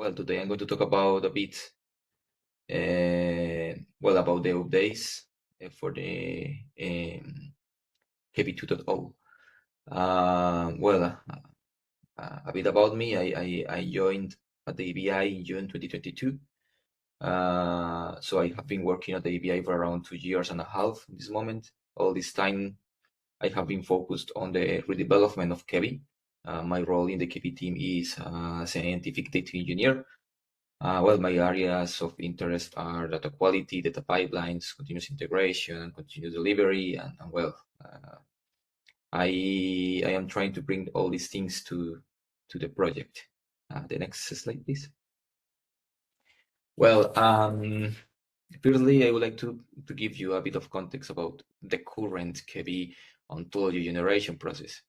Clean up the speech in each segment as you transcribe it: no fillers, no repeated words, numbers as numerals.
Well, today I'm going to talk about a bit, about the updates for the ChEBI 2.0. A bit about me. I joined at the EBI in June 2022. So I have been working at the EBI for around 2 years and a half in this moment. All this time, I have been focused on the redevelopment of ChEBI. My role in the ChEBI team is scientific data engineer. My areas of interest are data quality, data pipelines, continuous integration, continuous delivery, I am trying to bring all these things to the project. The next slide, please. Firstly, I would like to give you a bit of context about the current ChEBI ontology generation process.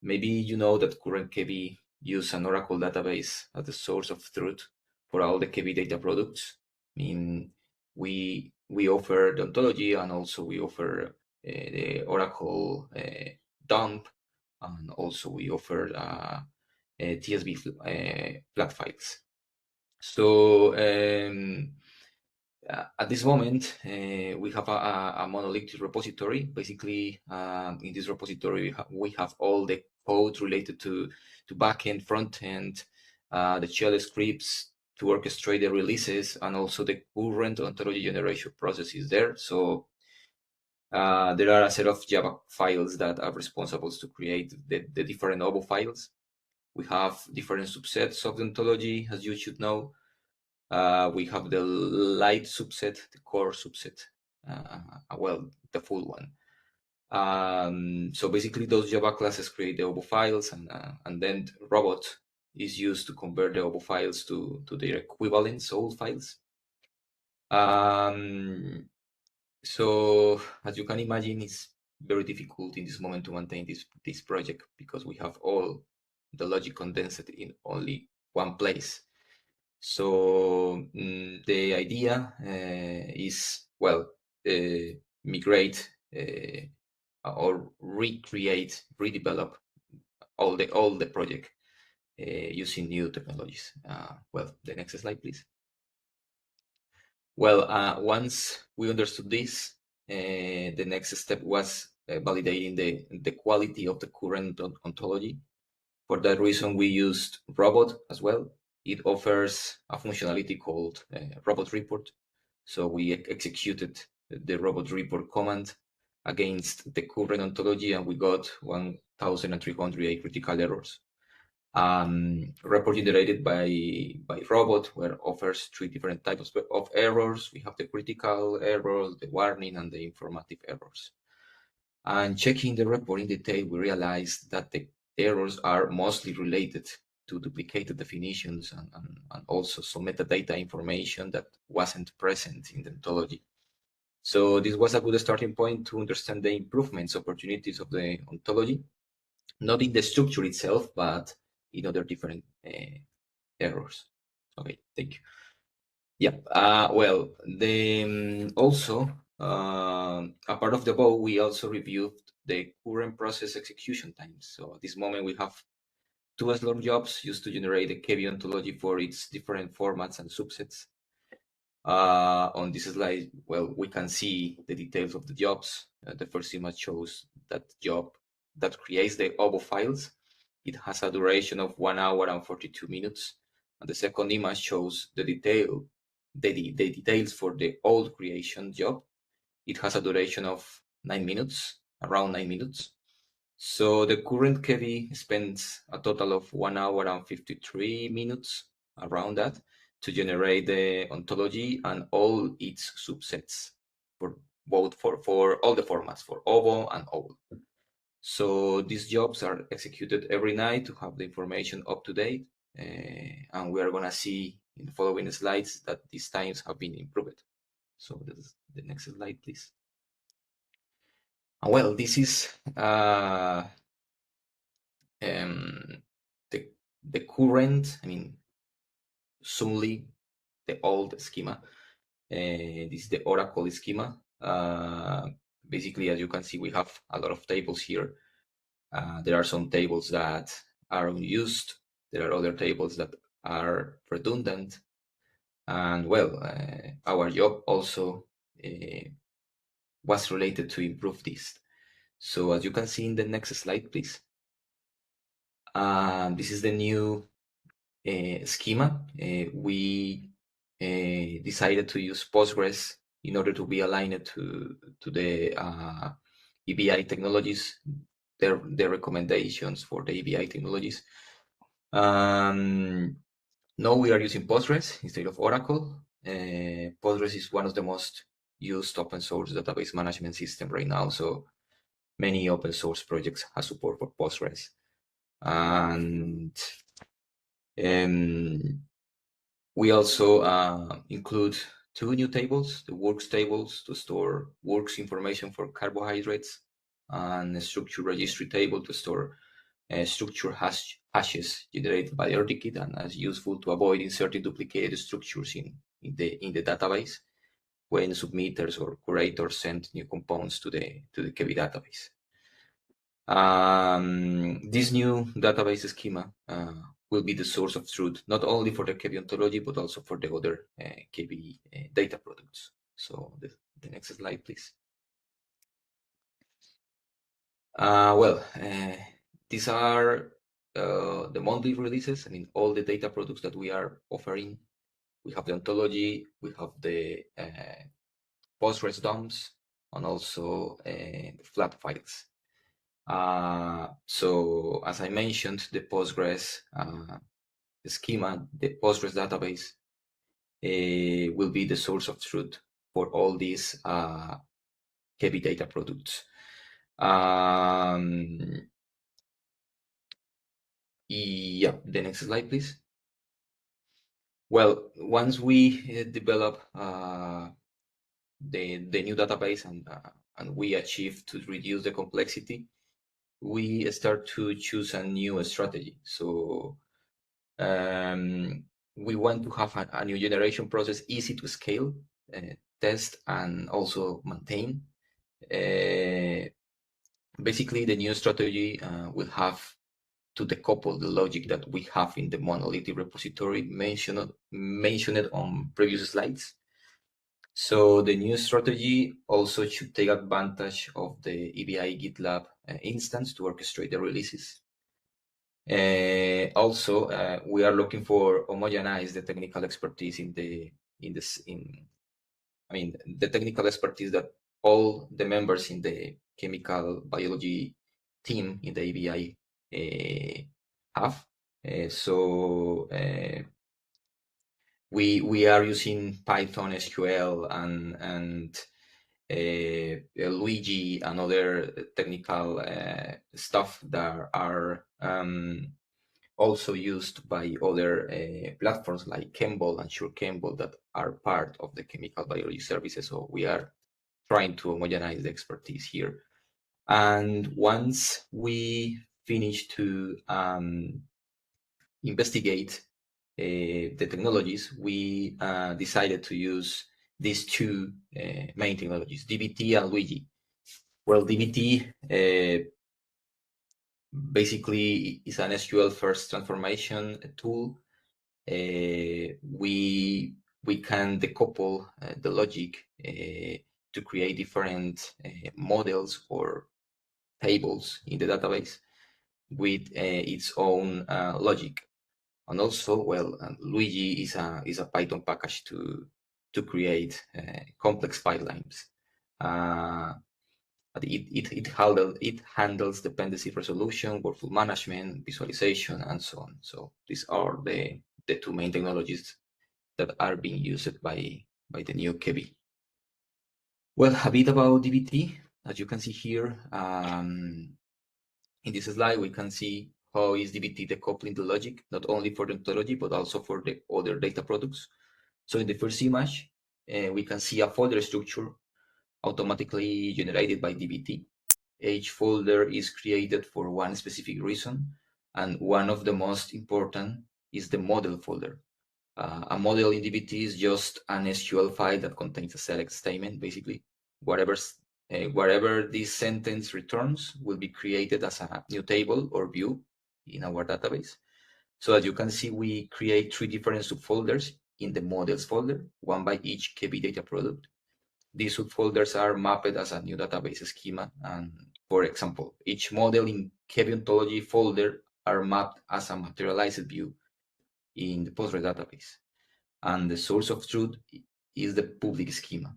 Maybe you know that current ChEBI use an Oracle database as the source of truth for all the ChEBI data products. I mean, we offer the ontology, and also we offer the Oracle dump, and also we offer TSV flat files. So at this moment, we have a monolithic repository. Basically, in this repository, we have all the code related to backend, frontend, the shell scripts to orchestrate the releases, and also the current ontology generation process is there. So there are a set of Java files that are responsible to create the different OBO files. We have different subsets of the ontology, as you should know. We have the light subset, the core subset, the full one. So basically, those Java classes create the OBO files, and then robot is used to convert the OBO files to their equivalent soul files. So as you can imagine, it's very difficult in this moment to maintain this project, because we have all the logic condensed in only one place. So the idea is, migrate or recreate, redevelop all the project using new technologies. The next slide, please. Once we understood this, the next step was validating the quality of the current ontology. For that reason, we used Robot as well. It offers a functionality called Robot Report. So we executed the Robot Report command against the current ontology, and we got 1,308 critical errors. Report generated by Robot, where offers 3 different types of errors. We have the critical errors, the warning, and the informative errors. And checking the report in detail, we realized that the errors are mostly related to duplicated definitions and also some metadata information that wasn't present in the ontology. So this was a good starting point to understand the improvements opportunities of the ontology, not in the structure itself, but in other different errors. Okay, thank you. Yeah, also, a part of the bow, we also reviewed the current process execution times. So at this moment, we have 2 slurm jobs used to generate the ChEBI ontology for its different formats and subsets. On this slide, we can see the details of the jobs. The first image shows that job that creates the OBO files. It has a duration of 1 hour and 42 minutes. And the second image shows the details for the old creation job. It has a duration of 9 minutes, around 9 minutes. So the current ChEBI spends a total of 1 hour and 53 minutes, around that, to generate the ontology and all its subsets for all the formats, for OBO and OBO. So these jobs are executed every night to have the information up to date. And we are going to see in the following slides that these times have been improved. So the next slide, please. This is the current, solely the old schema. This is the Oracle schema. Basically, as you can see, we have a lot of tables here. There are some tables that are unused, There are other tables that are redundant. And well, our job also was related to improve this. So as you can see in the next slide, please. This is the new schema. We decided to use Postgres in order to be aligned to the EBI technologies, their recommendations for the EBI technologies. Now we are using Postgres instead of Oracle. Postgres is one of the most used open source database management system right now. So many open source projects have support for Postgres. And we also include two new tables, the works tables to store works information for carbohydrates, and a structure registry table to store structure hashes generated by RDKit, and as useful to avoid inserting duplicated structures in the database when submitters or curators send new components to the ChEBI database. This new database schema will be the source of truth, not only for the ChEBI ontology, but also for the other ChEBI data products. So the next slide, please. These are the monthly releases. I mean, all the data products that we are offering. We have the ontology, we have the Postgres dumps, and also the flat files. So as I mentioned, the Postgres schema, the Postgres database will be the source of truth for all these ChEBI data products. Yeah, the next slide, please. Well, once we develop the new database and we achieve to reduce the complexity, we start to choose a new strategy. So we want to have a new generation process easy to scale, test, and also maintain. Basically, the new strategy will have to decouple the logic that we have in the monolithic repository mentioned on previous slides. So the new strategy also should take advantage of the EBI GitLab instance to orchestrate the releases. Also, we are looking for homogenize the technical expertise the technical expertise that all the members in the chemical biology team in the EBI have. So we are using Python, SQL, and Luigi and other technical stuff that are also used by other platforms like Chembol and SureChembol that are part of the chemical biology services. So we are trying to homogenize the expertise here. And once we finish to investigate the technologies, we decided to use these two main technologies, DBT and Luigi. Well, DBT basically is an SQL first transformation tool. We can decouple the logic to create different models or tables in the database with its own logic. And also, well, Luigi is a Python package to create complex pipelines. It handles dependency resolution, workflow management, visualization, and so on. So these are the two main technologies that are being used by the new ChEBI. Well, a bit about DBT. As you can see here, in this slide, we can see how is DBT decoupling the logic, not only for the ontology, but also for the other data products. So in the first image, we can see a folder structure automatically generated by DBT. Each folder is created for one specific reason, and one of the most important is the model folder. A model in DBT is just an SQL file that contains a select statement. Basically, whatever this sentence returns will be created as a new table or view in our database. So as you can see, we create 3 different subfolders in the models folder, one by each ChEBI data product. These subfolders are mapped as a new database schema. And for example, each model in ChEBI Ontology folder are mapped as a materialized view in the Postgres database. And the source of truth is the public schema.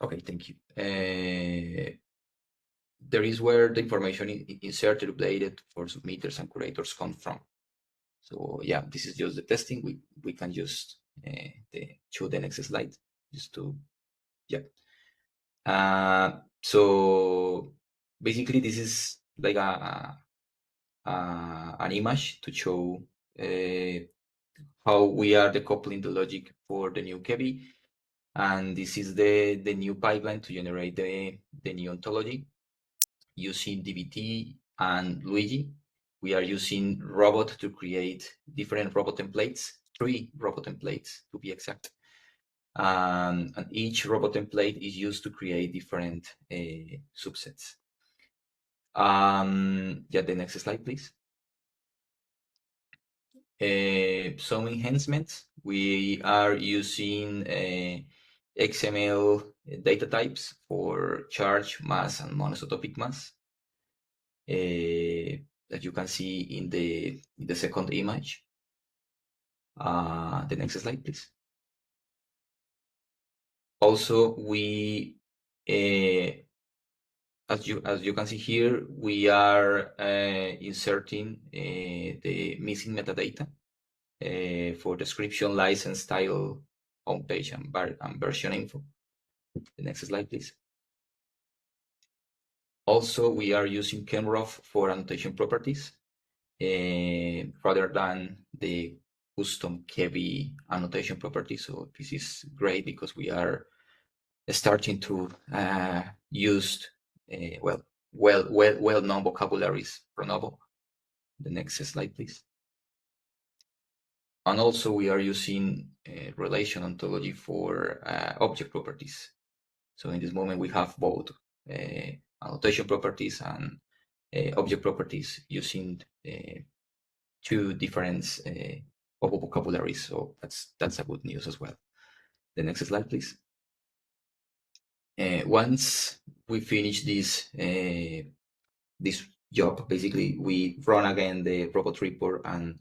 Okay, thank you. There is where the information inserted, updated for submitters and curators come from. So yeah, this is just the testing. We can just show the next slide just to, yeah. So basically this is like an image to show how we are decoupling the logic for the new ChEBI. And this is the new pipeline to generate the new ontology using DBT and Luigi. We are using robot to create different robot templates, 3 robot templates to be exact. And each robot template is used to create different subsets. Yeah, the next slide, please. Some enhancements. We are using XML data types for charge, mass, and monoisotopic mass. That you can see in the second image. The next slide, please. Also, we as you can see here, we are inserting the missing metadata for description, license, style, homepage, and version info. The next slide, please. Also, we are using ChemRough for annotation properties rather than the custom ChEBI annotation properties. So this is great because we are starting to use well-known vocabularies from Novo. The next slide, please. And also we are using relation ontology for object properties. So in this moment we have both annotation properties and object properties using 2 different vocabularies. So that's a good news as well. The next slide, please. Once we finish this job, basically we run again the robot report and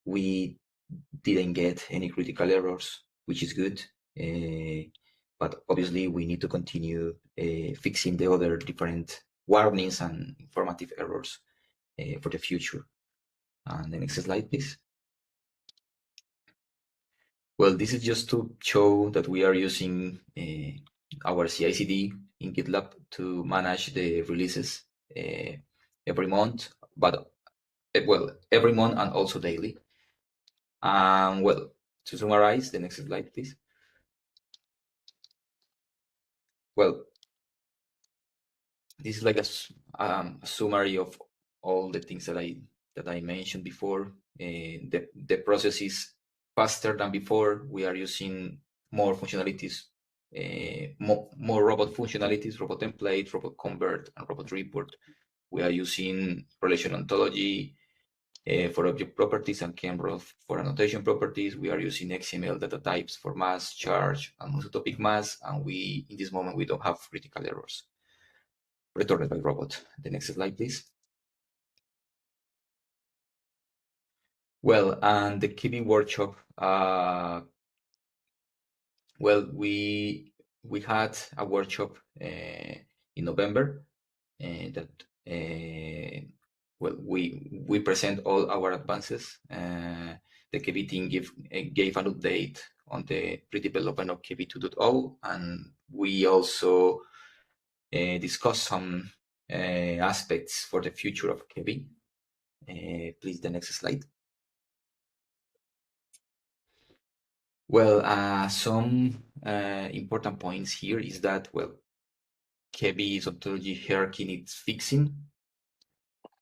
we didn't get any critical errors, which is good. But obviously we need to continue fixing the other different warnings and informative errors for the future. And the next slide, please. Well, this is just to show that we are using our CI/CD in GitLab to manage the releases every month, but every month and also daily. Well, to summarize, the next slide, please. Well, this is like a summary of all the things that I mentioned before. The process is faster than before. We are using more functionalities, more robot functionalities, robot template, robot convert, and robot report. We are using relation ontology for object properties and ChemRough for annotation properties. We are using XML data types for mass, charge, and monotopic mass. And in this moment, we don't have critical errors returned by robot. The next slide, please. Well, and the ChEBI workshop. Well, we had a workshop in November that well, we present all our advances. The ChEBI team gave an update on the redevelopment of ChEBI 2.0, and we also discussed some aspects for the future of ChEBI. Please, the next slide. Well, some important points here is that, well, ChEBI's ontology hierarchy needs fixing.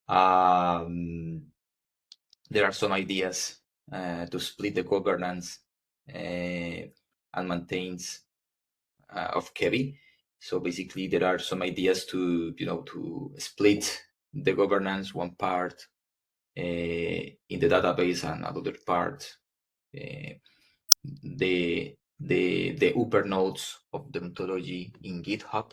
There are some ideas to split the governance and maintains of ChEBI. So basically, there are some ideas to split the governance. One part in the database and other parts. The upper nodes of the ontology in GitHub.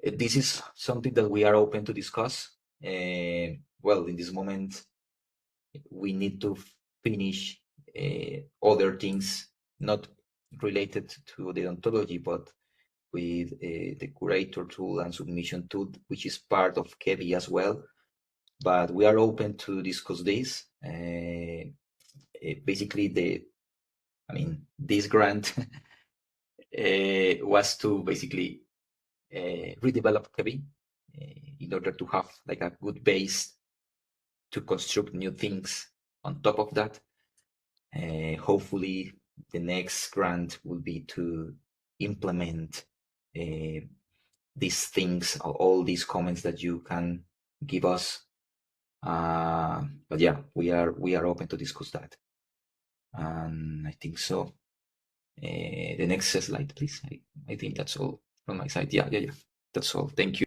This is something that we are open to discuss. Well, in this moment, we need to finish other things not related to the ontology, but with the curator tool and submission tool, which is part of ChEBI as well. But we are open to discuss this. Basically, this grant was to basically redevelop ChEBI in order to have like a good base to construct new things on top of that. Hopefully, the next grant will be to implement these things, all these comments that you can give us. But yeah, we are open to discuss that. And I think so. The next slide, please. I think that's all from my side. Yeah. That's all. Thank you.